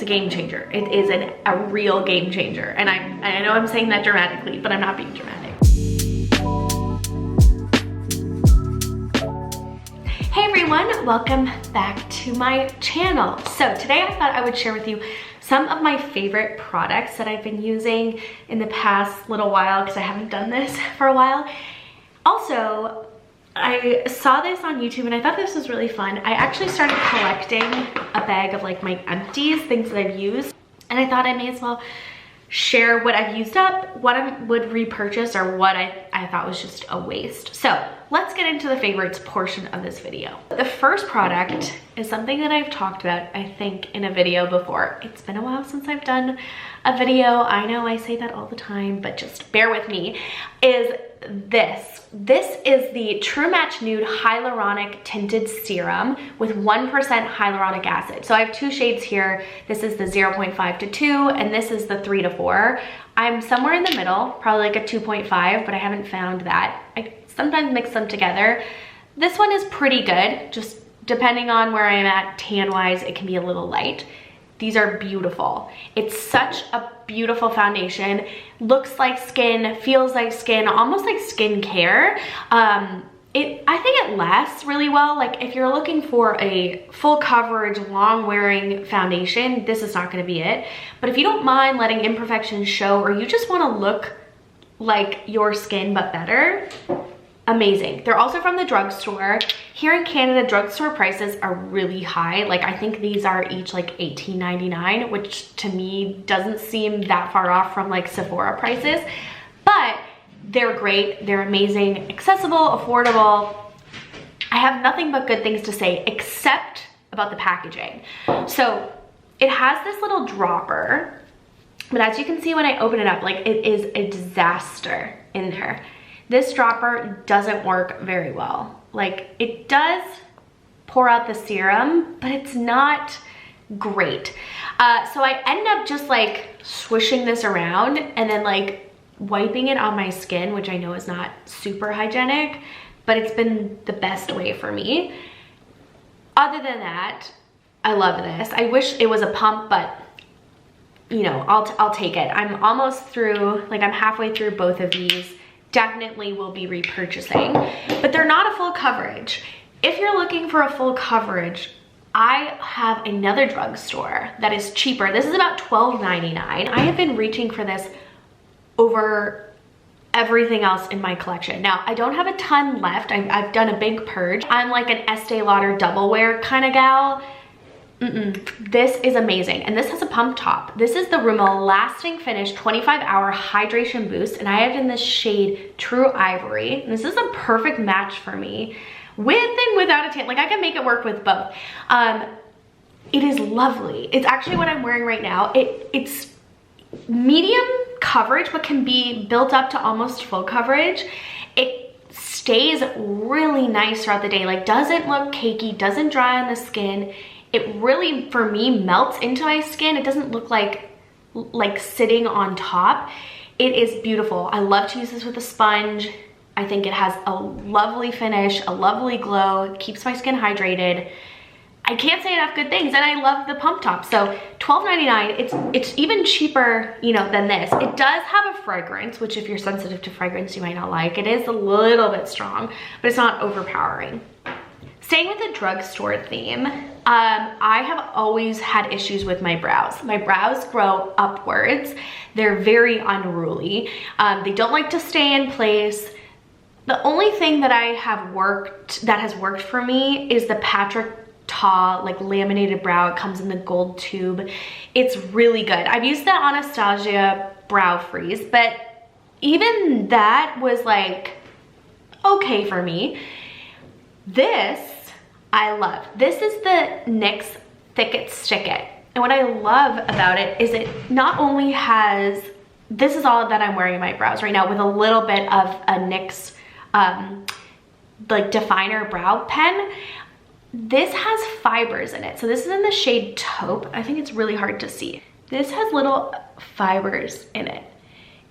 It's a game changer. It is a real game changer. And I know I'm saying that dramatically, but I'm not being dramatic. Hey everyone, welcome back to my channel. So today I thought I would share with you some of my favorite products that I've been using in the past little while because I haven't done this for a while. Also, I saw this on YouTube and I thought this was really fun. I actually started collecting a bag of like my empties, things that I've used, and I thought I may as well share what I've used up, what I would repurchase, or what I thought was just a waste. So let's get into the favorites portion of this video. The first product is something that I've talked about, I think, in a video before. It's been a while since I've done a video. I know I say that all the time, but just bear with me, is this. This is the True Match Nude Hyaluronic Tinted Serum with 1% hyaluronic acid. So I have two shades here. This is the 0.5 to 2, and this is the 3 to 4. I'm somewhere in the middle, probably like a 2.5, but I haven't found that. I sometimes mix them together. This one is pretty good, just depending on where I'm at tan-wise, it can be a little light. These are beautiful. It's such a beautiful foundation. Looks like skin, feels like skin, almost like skincare. I think it lasts really well. Like if you're looking for a full coverage, long wearing foundation, this is not gonna be it. But if you don't mind letting imperfections show, or you just wanna look like your skin but better, amazing. They're also from the drugstore. Here in Canada, drugstore prices are really high. Like I think these are each like $18.99, which to me doesn't seem that far off from like Sephora prices, but they're great. They're amazing, accessible, affordable. I have nothing but good things to say except about the packaging. So it has this little dropper, but as you can see when I open it up, like it is a disaster in there. This dropper doesn't work very well. Like it does pour out the serum, but it's not great. So I end up just like swishing this around and then like wiping it on my skin, which I know is not super hygienic, but it's been the best way for me. Other than that, I love this. I wish it was a pump, but you know, I'll take it. I'm almost through, like I'm halfway through both of these. Definitely will be repurchasing, but they're not a full coverage. If you're looking for a full coverage, I have another drugstore that is cheaper. This is about $12.99. I have been reaching for this over everything else in my collection. Now, I don't have a ton left. I've done a big purge. I'm like an Estee Lauder double wear kind of gal. This is amazing, and this has a pump top. This is the Rimmel Lasting Finish 25-hour hydration boost, and I have in this shade True Ivory. And this is a perfect match for me, with and without a tan. Like I can make it work with both. It is lovely. It's actually what I'm wearing right now. It's medium coverage, but can be built up to almost full coverage. It stays really nice throughout the day. Like doesn't look cakey, doesn't dry on the skin. It really, for me, melts into my skin. It doesn't look like sitting on top. It is beautiful. I love to use this with a sponge. I think it has a lovely finish, a lovely glow. It keeps my skin hydrated. I can't say enough good things, and I love the pump top. So $12.99, it's even cheaper, you know, than this. It does have a fragrance, which if you're sensitive to fragrance, you might not like. It is a little bit strong, but it's not overpowering. Staying with the drugstore theme, I have always had issues with my brows. My brows grow upwards. They're very unruly. They don't like to stay in place. The only thing that has worked for me is the Patrick Ta like laminated brow. It comes in the gold tube. It's really good. I've used the Anastasia Brow Freeze, but even that was like okay for me. This I love. This is the NYX Thick It Stick It. And what I love about it is it not only has, this is all that I'm wearing in my brows right now with a little bit of a NYX like definer brow pen. This has fibers in it. So this is in the shade Taupe. I think it's really hard to see. This has little fibers in it.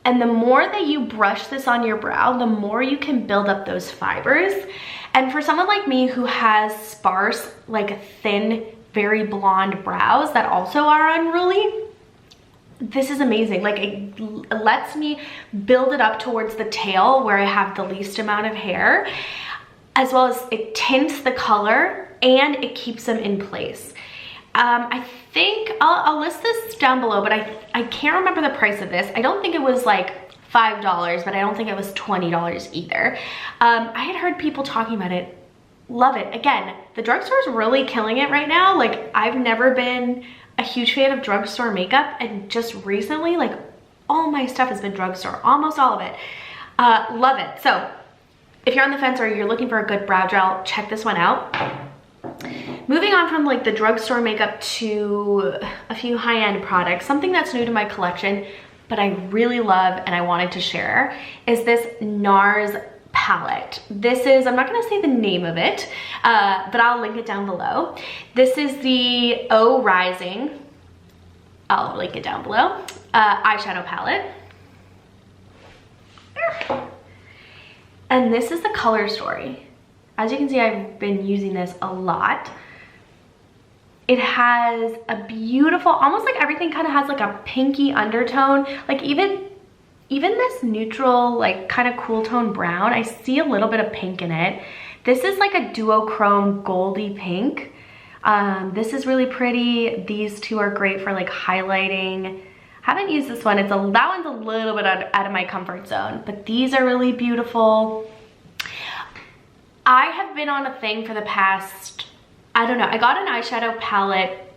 And the more that you brush this on your brow, the more you can build up those fibers. And for someone like me who has sparse, like thin very blonde brows that also are unruly, this is amazing. Like, it lets me build it up towards the tail where I have the least amount of hair, as well as it tints the color and it keeps them in place. I think I'll list this down below, but I can't remember the price of this. I don't think it was like $5, but I don't think it was $20 either. I had heard people talking about it. Love it. Again, the drugstore is really killing it right now. Like, I've never been a huge fan of drugstore makeup, and just recently, like, all my stuff has been drugstore, almost all of it. Love it. So if you're on the fence or you're looking for a good brow gel, check this one out. Moving on from like the drugstore makeup to a few high-end products, something that's new to my collection, but I really love and I wanted to share, is this NARS palette. This is, I'm not gonna say the name of it, but I'll link it down below. This is the O Rising, I'll link it down below, eyeshadow palette. And this is the color story. As you can see, I've been using this a lot. It has a beautiful, almost like everything kind of has like a pinky undertone. Like even this neutral, like kind of cool tone brown, I see a little bit of pink in it. This is like a duochrome goldy pink. This is really pretty. These two are great for like highlighting. Haven't used this one. That one's a little bit out of my comfort zone, but these are really beautiful. I have been on a thing for the past, I don't know, I got an eyeshadow palette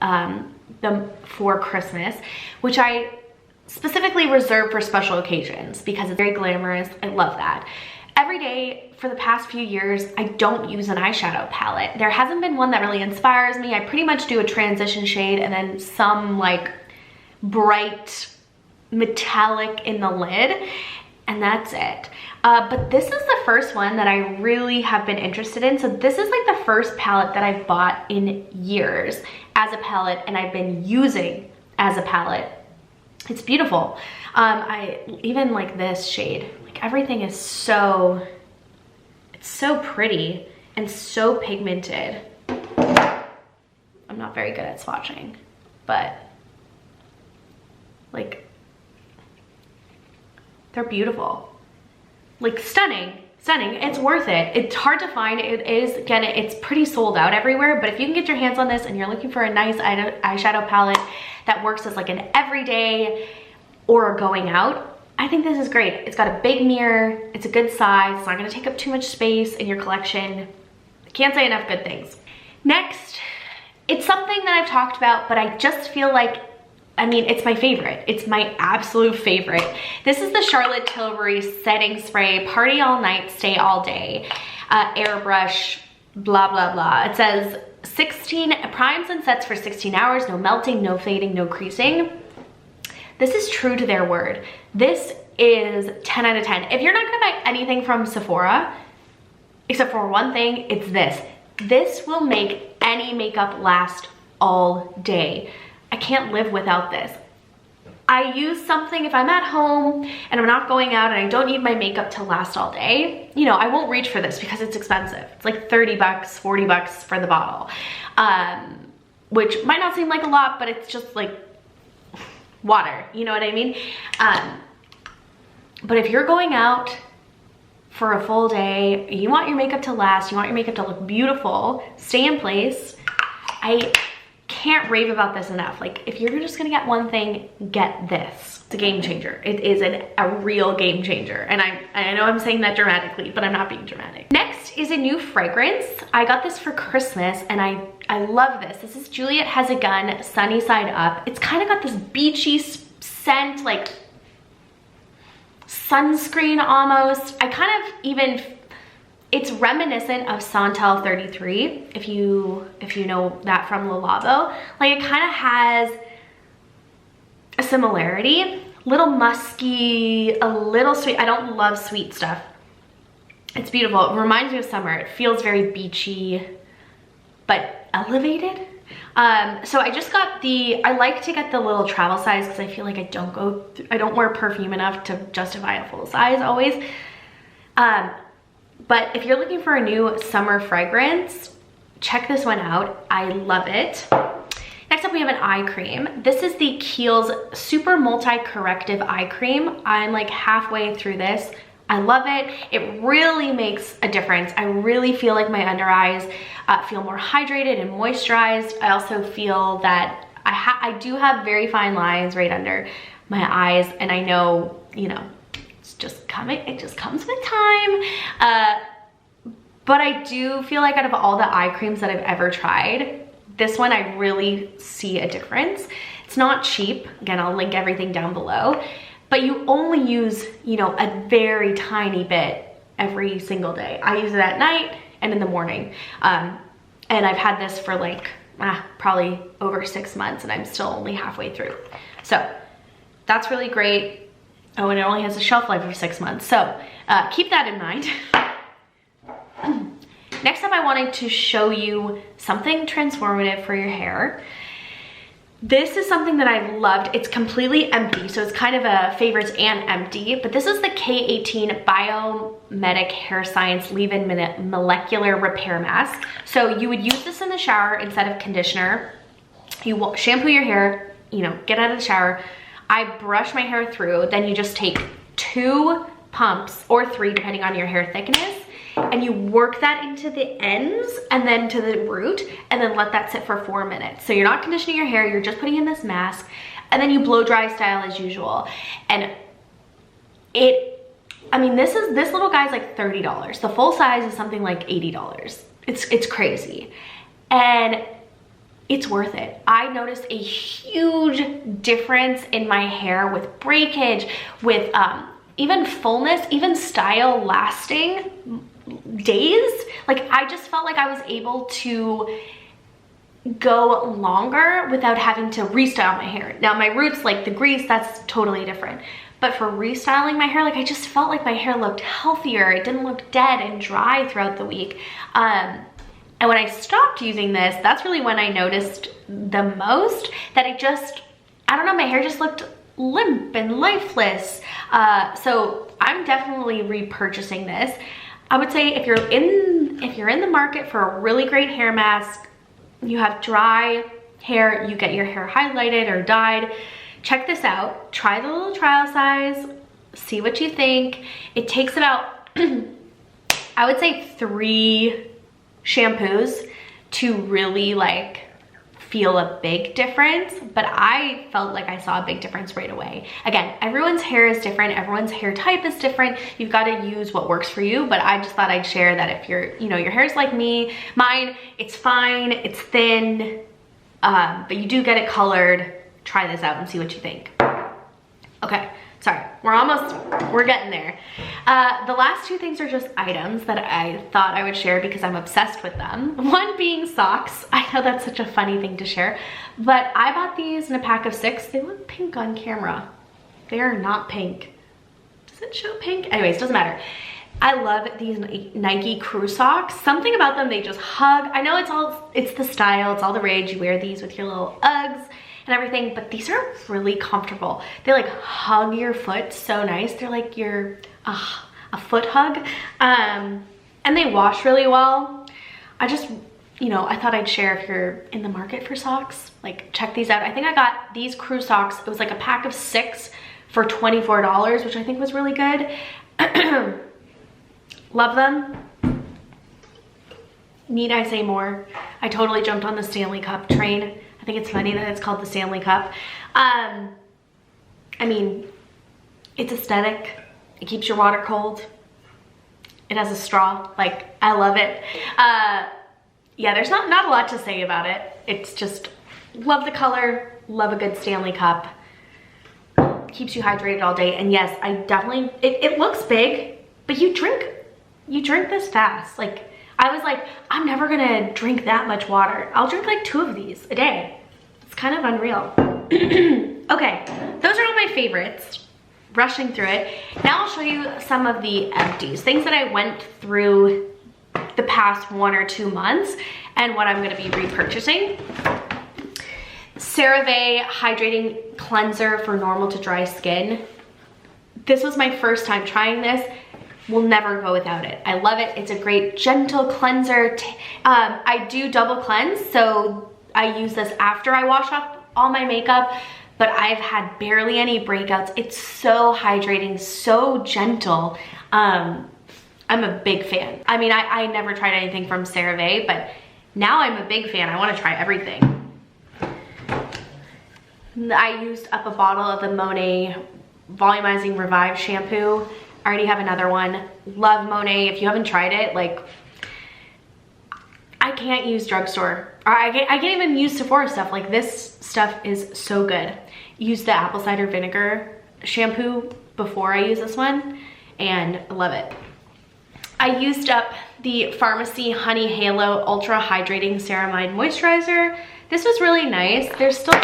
for Christmas, which I specifically reserve for special occasions because it's very glamorous. I love that. Every day for the past few years, I don't use an eyeshadow palette. There hasn't been one that really inspires me. I pretty much do a transition shade and then some like bright metallic in the lid, and that's it. But this is the first one that I really have been interested in. So this is like the first palette that I've bought in years as a palette, and I've been using as a palette. It's beautiful. I even like this shade, like everything is so, it's so pretty and so pigmented. I'm not very good at swatching, but like, they're beautiful. Like stunning. It's worth it. It's hard to find. It is, again, it's pretty sold out everywhere, but if you can get your hands on this and you're looking for a nice eyeshadow palette that works as like an everyday or going out, I think this is great. It's got a big mirror. It's a good size. It's not gonna take up too much space in your collection. I can't say enough good things. Next, it's something that I've talked about, but I just feel like, I mean, it's my favorite. It's my absolute favorite. This is the Charlotte Tilbury Setting Spray Party All Night, Stay All Day, airbrush, blah, blah, blah. It says 16, primes and sets for 16 hours, no melting, no fading, no creasing. This is true to their word. This is 10 out of 10. If you're not gonna buy anything from Sephora, except for one thing, it's this. This will make any makeup last all day. I can't live without this. I use something if I'm at home and I'm not going out and I don't need my makeup to last all day. You know, I won't reach for this because it's expensive. It's like 30 bucks, 40 bucks for the bottle, which might not seem like a lot, but it's just like water, you know what I mean? But if you're going out for a full day, you want your makeup to last, you want your makeup to look beautiful, stay in place, I can't rave about this enough. Like, if you're just gonna get one thing, get this. It's a game changer. It is a real game changer. And I know I'm saying that dramatically, but I'm not being dramatic. Next is a new fragrance. I got this for Christmas and I love this. This is Juliet Has a Gun Sunny Side Up. It's kind of got this beachy scent, like sunscreen almost. I kind of even, it's reminiscent of Santal 33, if you know that from Le Labo. Like, it kind of has a similarity, little musky, a little sweet. I don't love sweet stuff. It's beautiful. It reminds me of summer. It feels very beachy, but elevated. So I just got I like to get the little travel size because I feel like I don't wear perfume enough to justify a full size always. But if you're looking for a new summer fragrance, check this one out. I love it. Next up, we have an eye cream. This is the Kiehl's Super Multi-Corrective Eye Cream. I'm like halfway through this. I love it. It really makes a difference. I really feel like my under eyes feel more hydrated and moisturized. I also feel that I do have very fine lines right under my eyes, and I know, you know, it's just coming. It just comes with time. But I do feel like out of all the eye creams that I've ever tried, this one I really see a difference. It's not cheap. Again, I'll link everything down below, but you only use, you know, a very tiny bit every single day. I use it at night and in the morning. And I've had this for like probably over 6 months, and I'm still only halfway through. So that's really great. Oh, and it only has a shelf life of 6 months. So keep that in mind. Next up, I wanted to show you something transformative for your hair. This is something that I've loved. It's completely empty, so it's kind of a favorites and empty, but this is the K18 Biomedic Hair Science Leave-In Molecular Repair Mask. So you would use this in the shower instead of conditioner. You will shampoo your hair, you know, get out of the shower. I brush my hair through, then you just take 2 pumps or 3 depending on your hair thickness, and you work that into the ends and then to the root, and then let that sit for 4 minutes. So you're not conditioning your hair, you're just putting in this mask, and then you blow dry style as usual. And I mean, this little guy's like $30. The full size is something like $80. It's crazy. And it's worth it. I noticed a huge difference in my hair with breakage, with even fullness, even style lasting days. Like, I just felt like I was able to go longer without having to restyle my hair. Now my roots, like the grease, that's totally different. But for restyling my hair, like, I just felt like my hair looked healthier. It didn't look dead and dry throughout the week. And when I stopped using this, that's really when I noticed the most that I don't know, my hair just looked limp and lifeless. So I'm definitely repurchasing this. I would say if you're in the market for a really great hair mask, you have dry hair, you get your hair highlighted or dyed, check this out. Try the little trial size, see what you think. It takes about, I would say 3 shampoos to really like feel a big difference, but I felt like I saw a big difference right away. Again, everyone's hair is different, everyone's hair type is different. You've got to use what works for you, but I just thought I'd share that if you're, you know, your hair's like mine, it's fine, it's thin, but you do get it colored. Try this out and see what you think. Okay, sorry, we're getting there. The last 2 things are just items that I thought I would share because I'm obsessed with them. One being socks. I know that's such a funny thing to share, but I bought these in a pack of 6. They look pink on camera. They are not pink. Does it show pink? Anyways, doesn't matter. I love these Nike crew socks. Something about them, they just hug. I know it's the style, it's all the rage. You wear these with your little Uggs and everything, but these are really comfortable. They like hug your foot so nice. They're like a foot hug, and they wash really well. I just, you know, I thought I'd share if you're in the market for socks, like check these out. I think I got these crew socks, it was like a pack of 6 for $24, which I think was really good. Love them. Need I say more? I totally jumped on the Stanley Cup train. I think it's funny that it's called the Stanley Cup. I mean, it's aesthetic. It keeps your water cold. It has a straw. Like, I love it. Yeah, there's not a lot to say about it. It's just, love the color, love a good Stanley Cup. Keeps you hydrated all day. And yes, I definitely, it looks big, but you drink this fast. Like, I was like, I'm never gonna drink that much water. I'll drink like 2 of these a day. It's kind of unreal. Okay, those are all my favorites. Rushing through it. Now I'll show you some of the empties, things that I went through the past 1 or 2 months and what I'm gonna be repurchasing. CeraVe Hydrating Cleanser for normal to dry skin. This was my first time trying this. will never go without it. I love it. It's a great gentle cleanser. I do double cleanse, so I use this after I wash off all my makeup, but I've had barely any breakouts. It's so hydrating, so gentle. I'm a big fan. I mean, I never tried anything from CeraVe, but now I'm a big fan. I want to try everything. I used up a bottle of the Monet Volumizing Revive shampoo. I already have another one. Love Monet. If you haven't tried it, like, I can't use drugstore. Or I can't even use Sephora stuff. Like, this stuff is so good. Use the apple cider vinegar shampoo before I use this one, and I love it. I used up the Pharmacy Honey Halo Ultra Hydrating Ceramide Moisturizer. This was really nice. There's still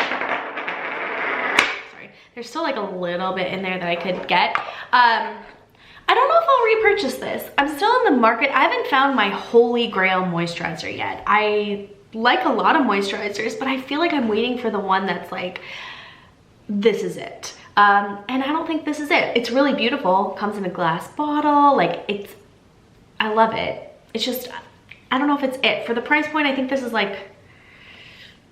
like a little bit in there that I could get. I don't know if I'll repurchase this. I'm still in the market. I haven't found my holy grail moisturizer yet. I like a lot of moisturizers, but I feel like I'm waiting for the one that's like, this is it. And I don't think this is it. It's really beautiful. Comes in a glass bottle. Like, I love it. It's just, I don't know if it's it. For the price point, I think this is like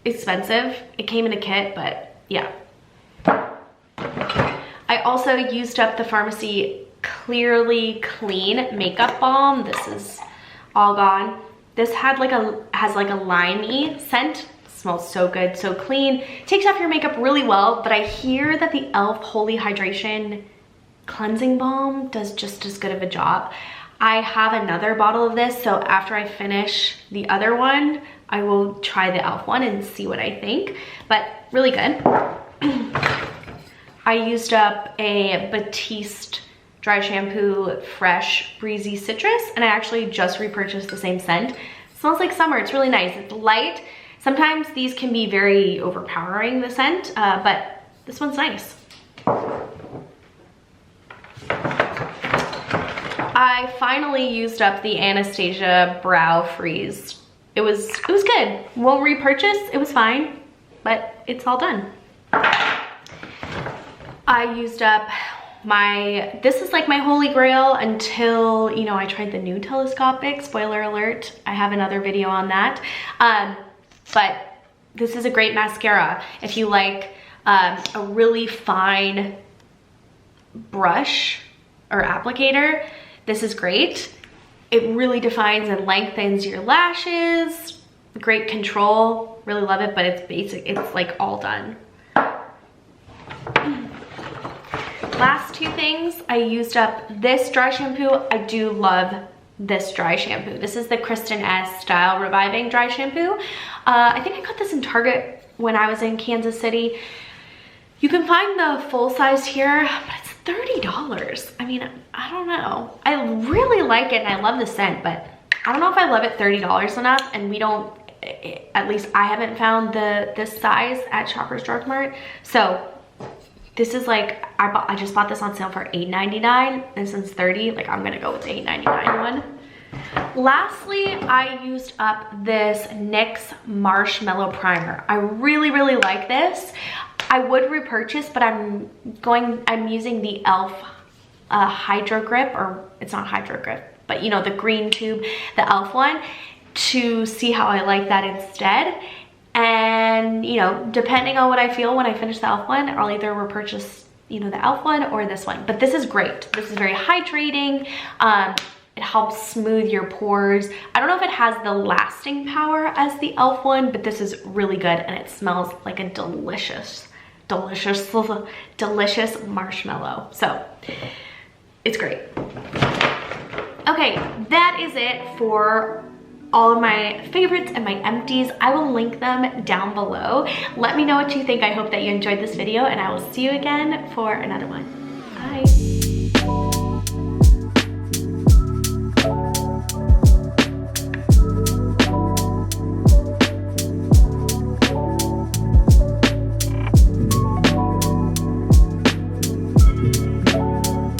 expensive. It came in a kit, but yeah. I also used up the Pharmacy Clearly Clean Makeup Balm. This is all gone. This has like a limey scent. Smells so good, so clean. Takes off your makeup really well, but I hear that the e.l.f. Holy Hydration Cleansing Balm does just as good of a job. I have another bottle of this, so after I finish the other one, I will try the e.l.f. one and see what I think, but really good. I used up a Batiste Dry Shampoo Fresh Breezy Citrus, and I actually just repurchased the same scent. It smells like summer. It's really nice. It's light. Sometimes these can be very overpowering, the scent, but this one's nice. I finally used up the Anastasia Brow Freeze. It was good. Won't repurchase. It was fine, but it's all done. I used up this is like my holy grail until, you know, I tried the new telescopic. Spoiler alert, I have another video on that. But this is a great mascara. If you like a really fine brush or applicator, this is great. It really defines and lengthens your lashes. Great control, really love it, but it's basic. It's like all done. Last two things, I used up this dry shampoo. I do love this dry shampoo. This is the Kristen S Style Reviving Dry Shampoo. I think I got this in Target when I was in Kansas City. You can find the full size here, but it's $30. I mean, I don't know. I really like it and I love the scent, but I don't know if I love it $30 enough, and we don't, at least I haven't found this size at Shoppers Drug Mart. So this is like, I just bought this on sale for $8.99, and since $30, like, I'm gonna go with the $8.99 one. Lastly, I used up this NYX Marshmallow Primer. I really, really like this. I would repurchase, but I'm using the e.l.f. Hydro Grip, or it's not Hydro Grip, but you know, the green tube, the e.l.f. one, to see how I like that instead. And, you know, depending on what I feel when I finish the e.l.f. one, I'll either repurchase, you know, the e.l.f. one or this one. But this is great. This is very hydrating. It helps smooth your pores. I don't know if it has the lasting power as the e.l.f. one, but this is really good, and it smells like a delicious marshmallow. So it's great. Okay, that is it for all of my favorites and my empties. I will link them down below. Let me know what you think. I hope that you enjoyed this video, and I will see you again for another one. Bye.